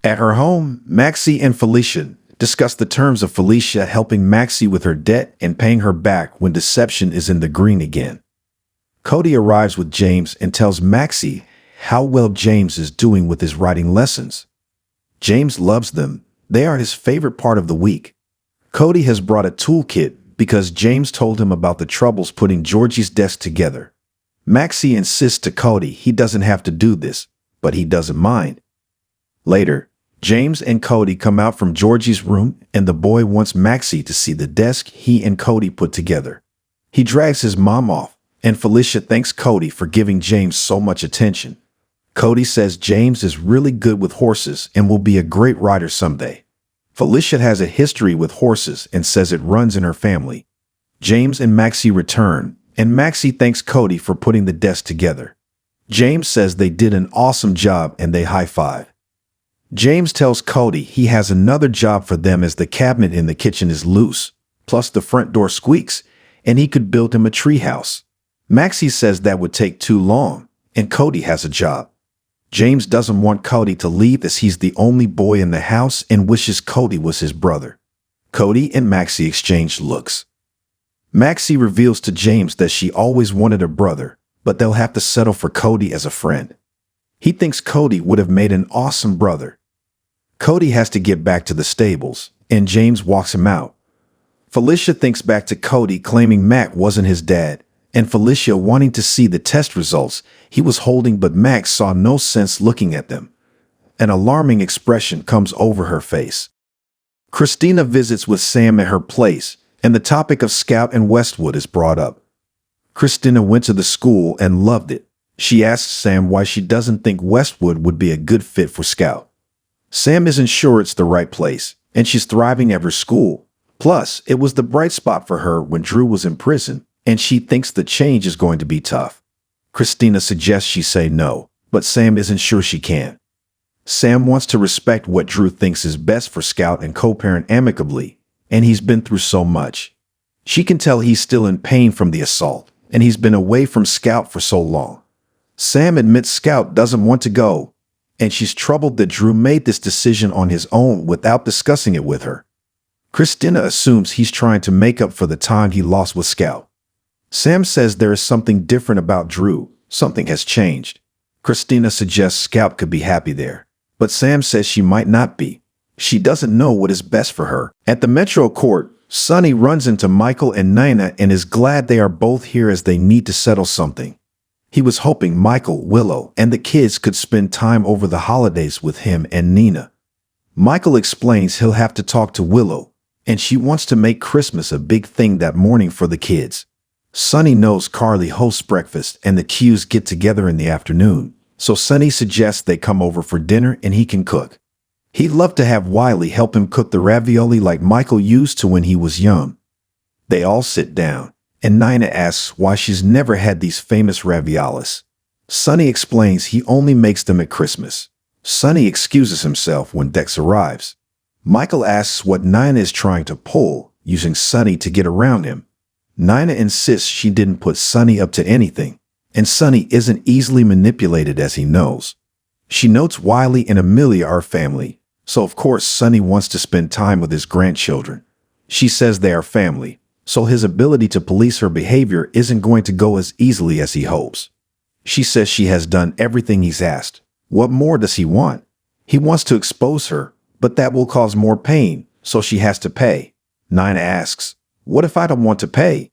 At her home, Maxie and Felicia discuss the terms of Felicia helping Maxie with her debt and paying her back when deception is in the green again. Cody arrives with James and tells Maxie how well James is doing with his writing lessons. James loves them. They are his favorite part of the week. Cody has brought a toolkit because James told him about the troubles putting Georgie's desk together. Maxie insists to Cody he doesn't have to do this, but he doesn't mind. Later, James and Cody come out from Georgie's room and the boy wants Maxie to see the desk he and Cody put together. He drags his mom off, and Felicia thanks Cody for giving James so much attention. Cody says James is really good with horses and will be a great rider someday. Felicia has a history with horses and says it runs in her family. James and Maxie return, and Maxie thanks Cody for putting the desk together. James says they did an awesome job and they high-five. James tells Cody he has another job for them as the cabinet in the kitchen is loose, plus the front door squeaks, and he could build him a treehouse. Maxie says that would take too long, and Cody has a job. James doesn't want Cody to leave as he's the only boy in the house and wishes Cody was his brother. Cody and Maxie exchange looks. Maxie reveals to James that she always wanted a brother, but they'll have to settle for Cody as a friend. He thinks Cody would have made an awesome brother. Cody has to get back to the stables, and James walks him out. Felicia thinks back to Cody claiming Mac wasn't his dad, and Felicia wanting to see the test results he was holding, but Mac saw no sense looking at them. An alarming expression comes over her face. Christina visits with Sam at her place, and the topic of Scout and Westwood is brought up. Christina went to the school and loved it. She asks Sam why she doesn't think Westwood would be a good fit for Scout. Sam isn't sure it's the right place, and she's thriving at her school. Plus, it was the bright spot for her when Drew was in prison, and she thinks the change is going to be tough. Christina suggests she say no, but Sam isn't sure she can. Sam wants to respect what Drew thinks is best for Scout and co-parent amicably, and he's been through so much. She can tell he's still in pain from the assault, and he's been away from Scout for so long. Sam admits Scout doesn't want to go, and she's troubled that Drew made this decision on his own without discussing it with her. Christina assumes he's trying to make up for the time he lost with Scout. Sam says there is something different about Drew. Something has changed. Christina suggests Scout could be happy there, but Sam says she might not be. She doesn't know what is best for her. At the Metro Court, Sonny runs into Michael and Nina and is glad they are both here as they need to settle something. He was hoping Michael, Willow, and the kids could spend time over the holidays with him and Nina. Michael explains he'll have to talk to Willow, and she wants to make Christmas a big thing that morning for the kids. Sonny knows Carly hosts breakfast and the Q's get together in the afternoon, so Sonny suggests they come over for dinner and he can cook. He'd love to have Wiley help him cook the ravioli like Michael used to when he was young. They all sit down, and Nina asks why she's never had these famous raviolis. Sonny explains he only makes them at Christmas. Sonny excuses himself when Dex arrives. Michael asks what Nina is trying to pull, using Sonny to get around him. Nina insists she didn't put Sonny up to anything, and Sonny isn't easily manipulated as he knows. She notes Wiley and Amelia are family, so of course Sonny wants to spend time with his grandchildren. She says they are family, so his ability to police her behavior isn't going to go as easily as he hopes. She says she has done everything he's asked. What more does he want? He wants to expose her, but that will cause more pain, so she has to pay. Nina asks, "What if I don't want to pay?"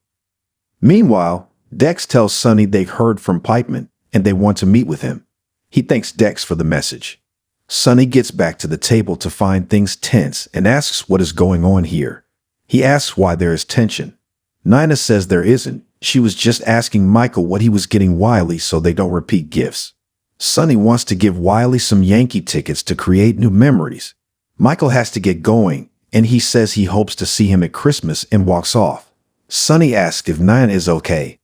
Meanwhile, Dex tells Sonny they've heard from Pikeman and they want to meet with him. He thanks Dex for the message. Sonny gets back to the table to find things tense and asks what is going on here. He asks why there is tension. Nina says there isn't. She was just asking Michael what he was getting Wiley so they don't repeat gifts. Sonny wants to give Wiley some Yankee tickets to create new memories. Michael has to get going, and he says he hopes to see him at Christmas and walks off. Sonny asks if Nina is okay.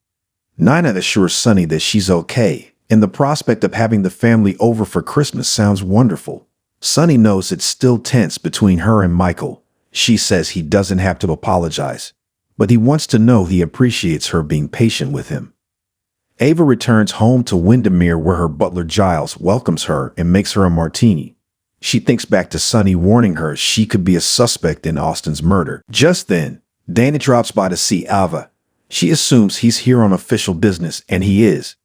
Nina assures Sonny that she's okay, and the prospect of having the family over for Christmas sounds wonderful. Sonny knows it's still tense between her and Michael. She says he doesn't have to apologize, but he wants to know he appreciates her being patient with him. Ava returns home to Windermere where her butler Giles welcomes her and makes her a martini. She thinks back to Sonny warning her she could be a suspect in Austin's murder. Just then, Danny drops by to see Ava. She assumes he's here on official business, and he is.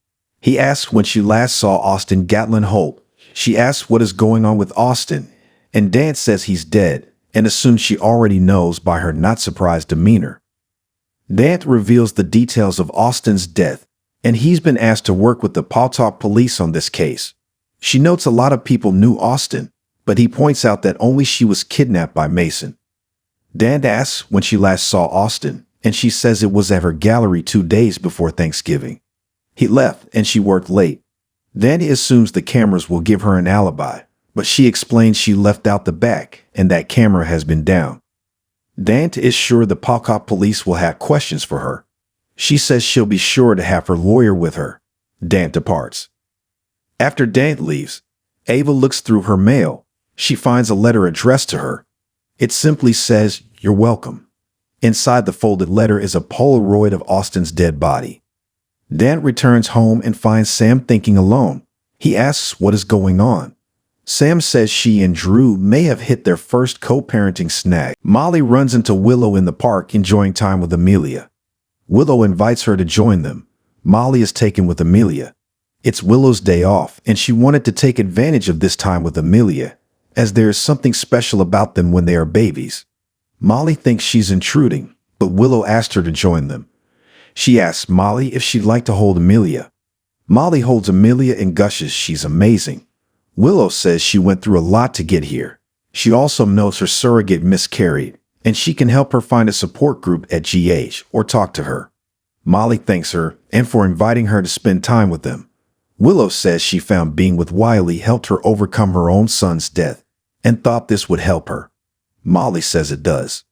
He asks when she last saw Austin Gatlin Holt. She asks what is going on with Austin, and Dan says he's dead, and assumes she already knows by her not surprised demeanor. Dan reveals the details of Austin's death, and he's been asked to work with the Pautalk police on this case. She notes a lot of people knew Austin, but he points out that only she was kidnapped by Mason. Dan asks when she last saw Austin, and she says it was at her gallery 2 days before Thanksgiving. He left, and she worked late. Danny assumes the cameras will give her an alibi, but she explains she left out the back, and that camera has been down. Dant is sure the Pautalk police will have questions for her. She says she'll be sure to have her lawyer with her. Dant departs. After Dant leaves, Ava looks through her mail. She finds a letter addressed to her. It simply says, "You're welcome." Inside the folded letter is a Polaroid of Austin's dead body. Dant returns home and finds Sam thinking alone. He asks what is going on. Sam says she and Drew may have hit their first co-parenting snag. Molly runs into Willow in the park enjoying time with Amelia. Willow invites her to join them. Molly is taken with Amelia. It's Willow's day off, and she wanted to take advantage of this time with Amelia, as there is something special about them when they are babies. Molly thinks she's intruding, but Willow asked her to join them. She asks Molly if she'd like to hold Amelia. Molly holds Amelia and gushes she's amazing. Willow says she went through a lot to get here. She also knows her surrogate miscarried, and she can help her find a support group at GH or talk to her. Molly thanks her and for inviting her to spend time with them. Willow says she found being with Wiley helped her overcome her own son's death and thought this would help her. Molly says it does.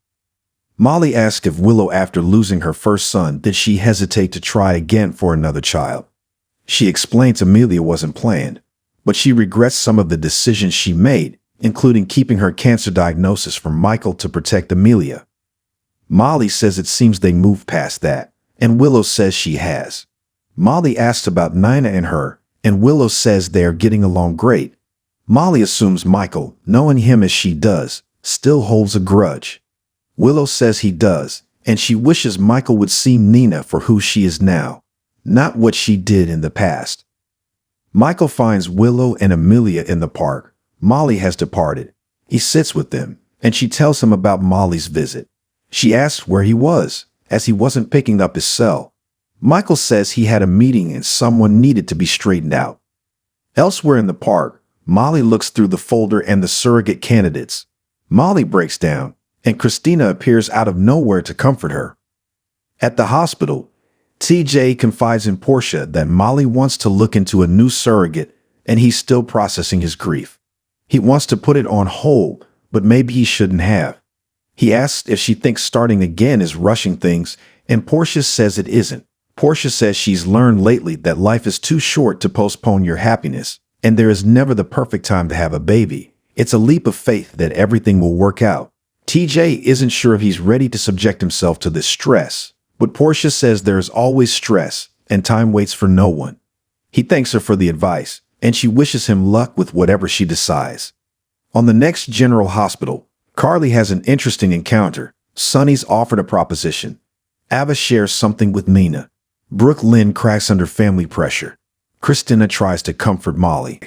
Molly asks if Willow, after losing her first son, did she hesitate to try again for another child. She explains Amelia wasn't planned, but she regrets some of the decisions she made, including keeping her cancer diagnosis from Michael to protect Amelia. Molly says it seems they moved past that, and Willow says she has. Molly asks about Nina and her, and Willow says they are getting along great. Molly assumes Michael, knowing him as she does, still holds a grudge. Willow says he does, and she wishes Michael would see Nina for who she is now, not what she did in the past. Michael finds Willow and Amelia in the park. Molly has departed. He sits with them, and she tells him about Molly's visit. She asks where he was, as he wasn't picking up his cell. Michael says he had a meeting and someone needed to be straightened out. Elsewhere in the park, Molly looks through the folder and the surrogate candidates. Molly breaks down, and Christina appears out of nowhere to comfort her. At the hospital, TJ confides in Portia that Molly wants to look into a new surrogate, and he's still processing his grief. He wants to put it on hold, but maybe he shouldn't have. He asks if she thinks starting again is rushing things, and Portia says it isn't. Portia says she's learned lately that life is too short to postpone your happiness, and there is never the perfect time to have a baby. It's a leap of faith that everything will work out. TJ isn't sure if he's ready to subject himself to this stress, but Portia says there is always stress, and time waits for no one. He thanks her for the advice, and she wishes him luck with whatever she decides. On the next General Hospital, Carly has an interesting encounter. Sonny's offered a proposition. Ava shares something with Nina. Brooke Lynn cracks under family pressure. Christina tries to comfort Molly.